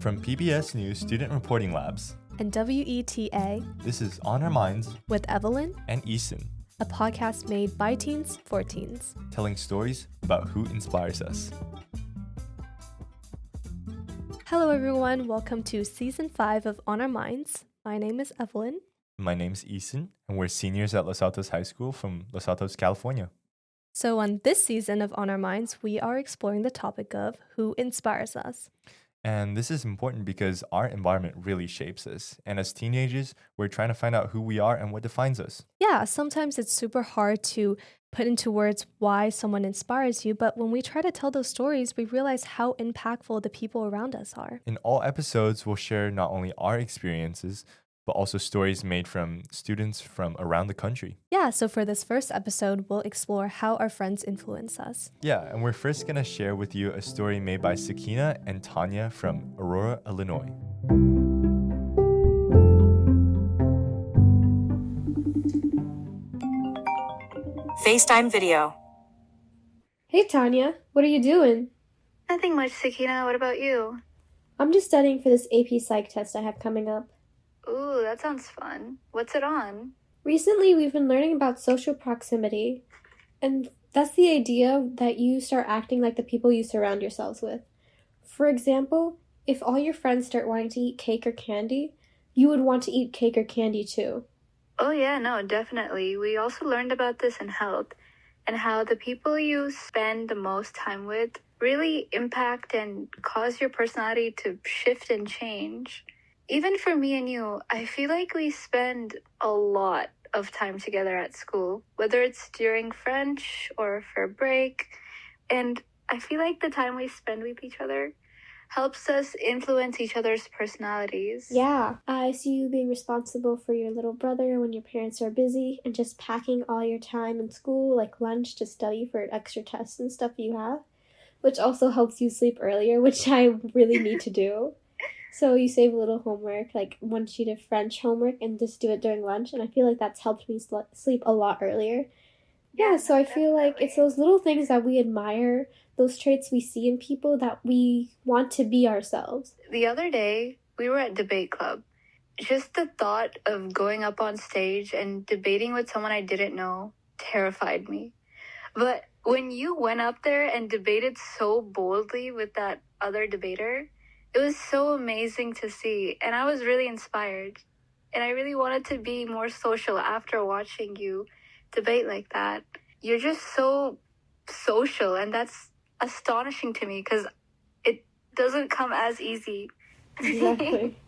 From PBS News Student Reporting Labs and WETA, this is On Our Minds with Evelyn and Eason, a podcast made by teens for teens, telling stories about who inspires us. Hello everyone, welcome to Season 5 of On Our Minds. My name is Evelyn. My name's Eason, and we're seniors at Los Altos High School from Los Altos, California. So on this season of On Our Minds, we are exploring the topic of who inspires us. And this is important because our environment really shapes us. And as teenagers, we're trying to find out who we are and what defines us. Yeah, sometimes it's super hard to put into words why someone inspires you, but when we try to tell those stories, we realize how impactful the people around us are. In all episodes, we'll share not only our experiences, but also stories made from students from around the country. Yeah, so for this first episode, we'll explore how our friends influence us. Yeah, and we're first going to share with you a story made by Sakeenah and Tanya from Aurora, Illinois. FaceTime video. Hey Tanya, what are you doing? Nothing much, Sakeenah. What about you? I'm just studying for this AP Psych test I have coming up. Ooh, that sounds fun. What's it on? Recently, we've been learning about social proximity, and that's the idea that you start acting like the people you surround yourselves with. For example, if all your friends start wanting to eat cake or candy, you would want to eat cake or candy too. Oh yeah, no, definitely. We also learned about this in health, and how the people you spend the most time with really impact and cause your personality to shift and change. Even for me and you, I feel like we spend a lot of time together at school, whether it's during French or for break. And I feel like the time we spend with each other helps us influence each other's personalities. Yeah, I see you being responsible for your little brother when your parents are busy and just packing all your time in school, like lunch, to study for extra tests and stuff you have, which also helps you sleep earlier, which I really need to do. So you save a little homework, like one sheet of French homework, and just do it during lunch. And I feel like that's helped me sleep a lot earlier. Yeah, so I feel like it's those little things that we admire, those traits we see in people that we want to be ourselves. The other day, we were at debate club. Just the thought of going up on stage and debating with someone I didn't know terrified me. But when you went up there and debated so boldly with that other debater, it was so amazing to see, and I was really inspired. And I really wanted to be more social after watching you debate like that. You're just so social, and that's astonishing to me because it doesn't come as easy. Exactly.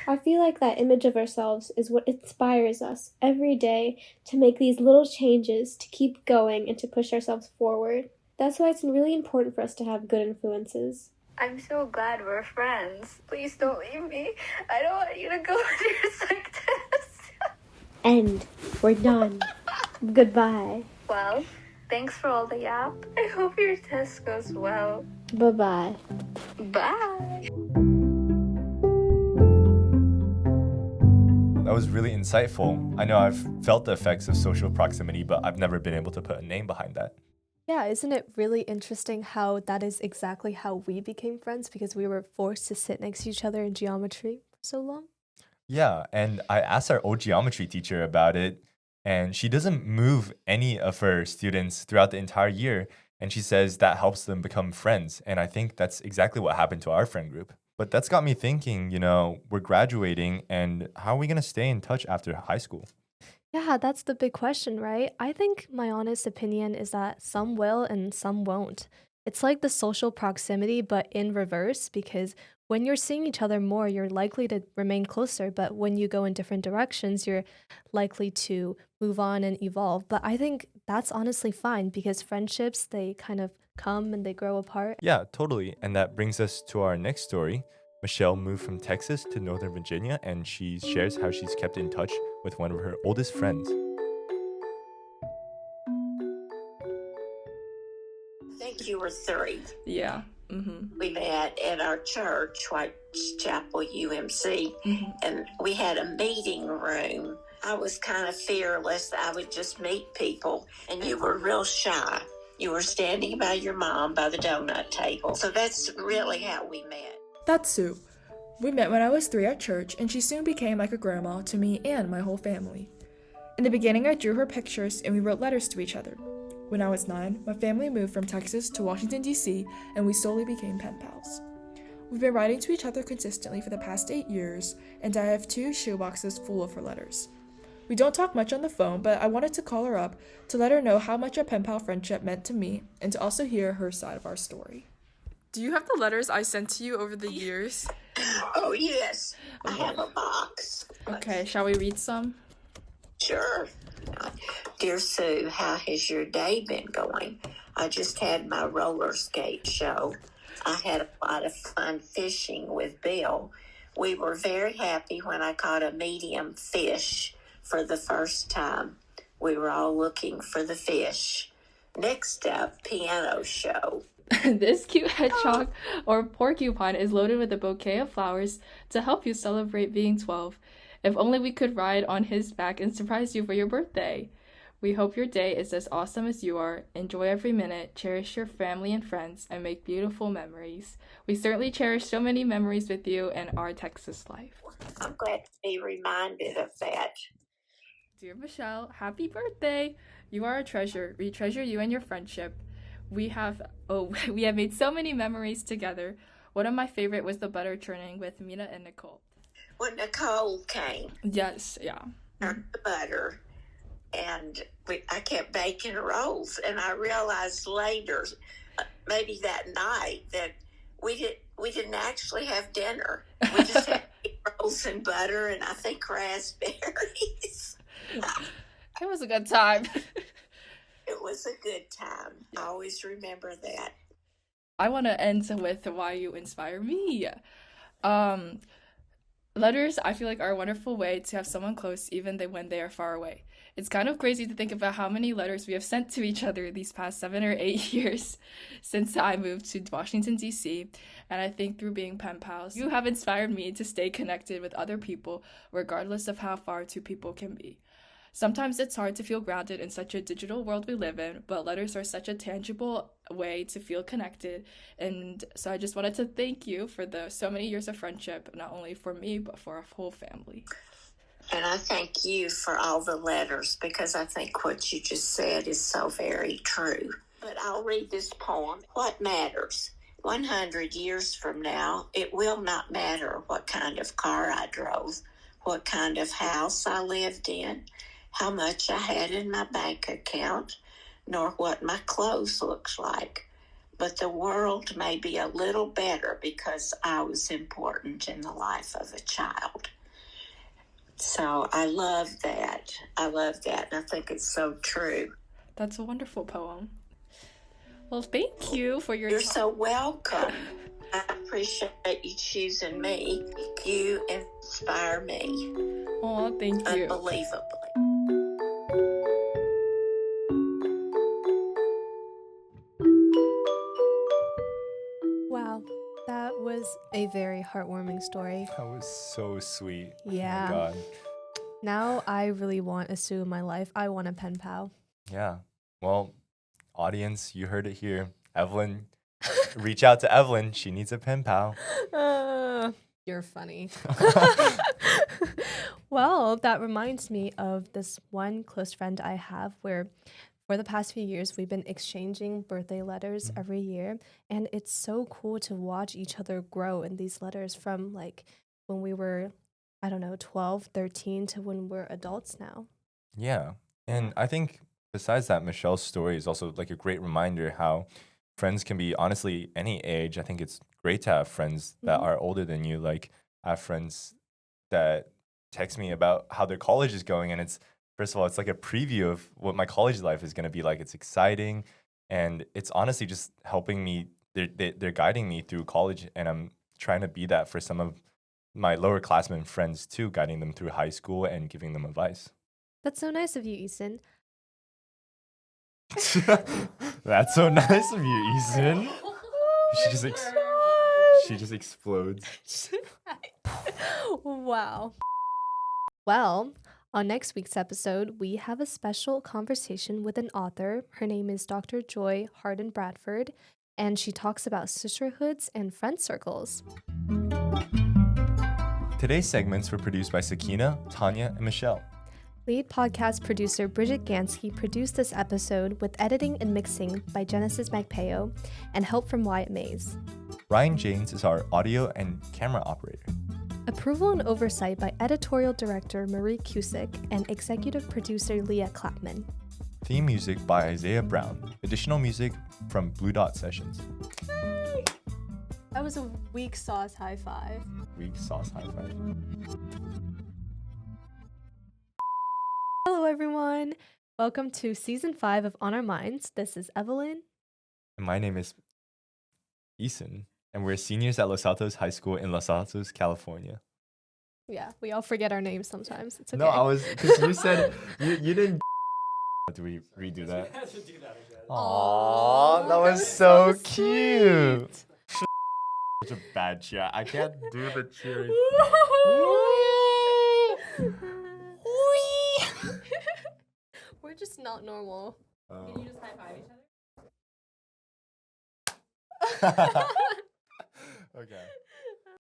I feel like that image of ourselves is what inspires us every day to make these little changes, to keep going, and to push ourselves forward. That's why it's really important for us to have good influences. I'm so glad we're friends. Please don't leave me. I don't want you to go to your psych test. And we're done. Goodbye. Well, thanks for all the yap. I hope your test goes well. Bye-bye. Bye. That was really insightful. I know I've felt the effects of social proximity, but I've never been able to put a name behind that. Yeah, isn't it really interesting how that is exactly how we became friends, because we were forced to sit next to each other in geometry for so long? Yeah, and I asked our old geometry teacher about it, and she doesn't move any of her students throughout the entire year, and she says that helps them become friends, and I think that's exactly what happened to our friend group. But that's got me thinking, we're graduating, and how are we going to stay in touch after high school? Yeah, that's the big question, right? I think my honest opinion is that some will and some won't. It's like the social proximity, but in reverse, because when you're seeing each other more, you're likely to remain closer, but when you go in different directions, you're likely to move on and evolve. But I think that's honestly fine, because friendships, they kind of come and they grow apart. Yeah, totally. And that brings us to our next story. Michelle moved from Texas to Northern Virginia, and she shares how she's kept in touch with one of her oldest friends. I think you were 3. Yeah. Mm-hmm. We met at our church, Whitechapel UMC, and we had a meeting room. I was kind of fearless. I would just meet people, and you were real shy. You were standing by your mom by the donut table. So that's really how we met. That's Sue. We met when I was 3 at church, and she soon became like a grandma to me and my whole family. In the beginning, I drew her pictures and we wrote letters to each other. When I was 9, my family moved from Texas to Washington, D.C., and we slowly became pen pals. We've been writing to each other consistently for the past 8 years, and I have 2 shoeboxes full of her letters. We don't talk much on the phone, but I wanted to call her up to let her know how much our pen pal friendship meant to me and to also hear her side of our story. Do you have the letters I sent to you over the years? Oh, yes. I have a box. Okay, shall we read some? Sure. Dear Sue, how has your day been going? I just had my roller skate show. I had a lot of fun fishing with Bill. We were very happy when I caught a medium fish for the first time. We were all looking for the fish. Next up, piano show. This cute hedgehog or porcupine is loaded with a bouquet of flowers to help you celebrate being 12. If only we could ride on his back and surprise you for your birthday. We hope your day is as awesome as you are. Enjoy every minute, cherish your family and friends, and make beautiful memories. We certainly cherish so many memories with you and our Texas life. I'm glad to be reminded of that. Dear Michelle, happy birthday! You are a treasure. We treasure you and your friendship. We have made so many memories together. One of my favorite was the butter churning with Mina and Nicole. When Nicole came, Yes, yeah. the butter, and I kept baking rolls, and I realized later, maybe that night, that we didn't actually have dinner. We just had rolls and butter, and I think raspberries. It was a good time. It was a good time. I always remember that. I want to end with why you inspire me. Letters, I feel like, are a wonderful way to have someone close even when they are far away. It's kind of crazy to think about how many letters we have sent to each other these past 7 or 8 years since I moved to Washington, D.C. And I think through being pen pals, you have inspired me to stay connected with other people, regardless of how far 2 people can be. Sometimes it's hard to feel grounded in such a digital world we live in, but letters are such a tangible way to feel connected. And so I just wanted to thank you for so many years of friendship, not only for me, but for our whole family. And I thank you for all the letters, because I think what you just said is so very true. But I'll read this poem. What matters? 100 years from now, it will not matter what kind of car I drove, what kind of house I lived in, how much I had in my bank account, nor what my clothes looks like. But the world may be a little better because I was important in the life of a child. So I love that. And I think it's so true. That's a wonderful poem. Well, thank you for your You're so welcome. I appreciate you choosing me. You inspire me. Oh, thank you. Unbelievably. Wow, that was a very heartwarming story. That was so sweet. Yeah. Oh my God. Now I really want a Sue in my life. I want a pen pal. Yeah. Well, audience, you heard it here. Evelyn, reach out to Evelyn. She needs a pen pal. You're funny. Well, that reminds me of this one close friend I have where for the past few years, we've been exchanging birthday letters every year. And it's so cool to watch each other grow in these letters from like when we were, 12, 13 to when we're adults now. Yeah. And I think besides that, Michelle's story is also like a great reminder how friends can be honestly any age. I think it's great to have friends that are older than you. Like I have friends that text me about how their college is going, and it's first of all, it's like a preview of what my college life is going to be like. It's exciting, and it's honestly just helping me. They're guiding me through college, and I'm trying to be that for some of my lower classmen friends too, guiding them through high school and giving them advice. That's so nice of you, Eason. That's so nice of you, Eason. She just explodes. Wow. Well, on next week's episode, we have a special conversation with an author. Her name is Dr. Joy Harden Bradford, and she talks about sisterhoods and friend circles. Today's segments were produced by Sakeenah, Tanya, and Michelle. Lead podcast producer Briget Ganske produced this episode with editing and mixing by Genesis Magpayo and help from Wyatt Mayes. Ryan James is our audio and camera operator. Approval and oversight by editorial director Marie Cusick and executive producer Leah Clapman. Theme music by Isaiah Brown. Additional music from Blue Dot Sessions. That was a weak sauce high five. Weak sauce high five. Hello everyone. Welcome to season 5 of On Our Minds. This is Evelyn. And my name is Eason, and we're seniors at Los Altos High School in Los Altos, California. Yeah, we all forget our names sometimes. It's okay. No, I was, because you said, you didn't. Do we redo that? Aww, that was so cute. Such a bad chat. I can't do the cheering. We're just not normal. Can you just high five each other? Okay.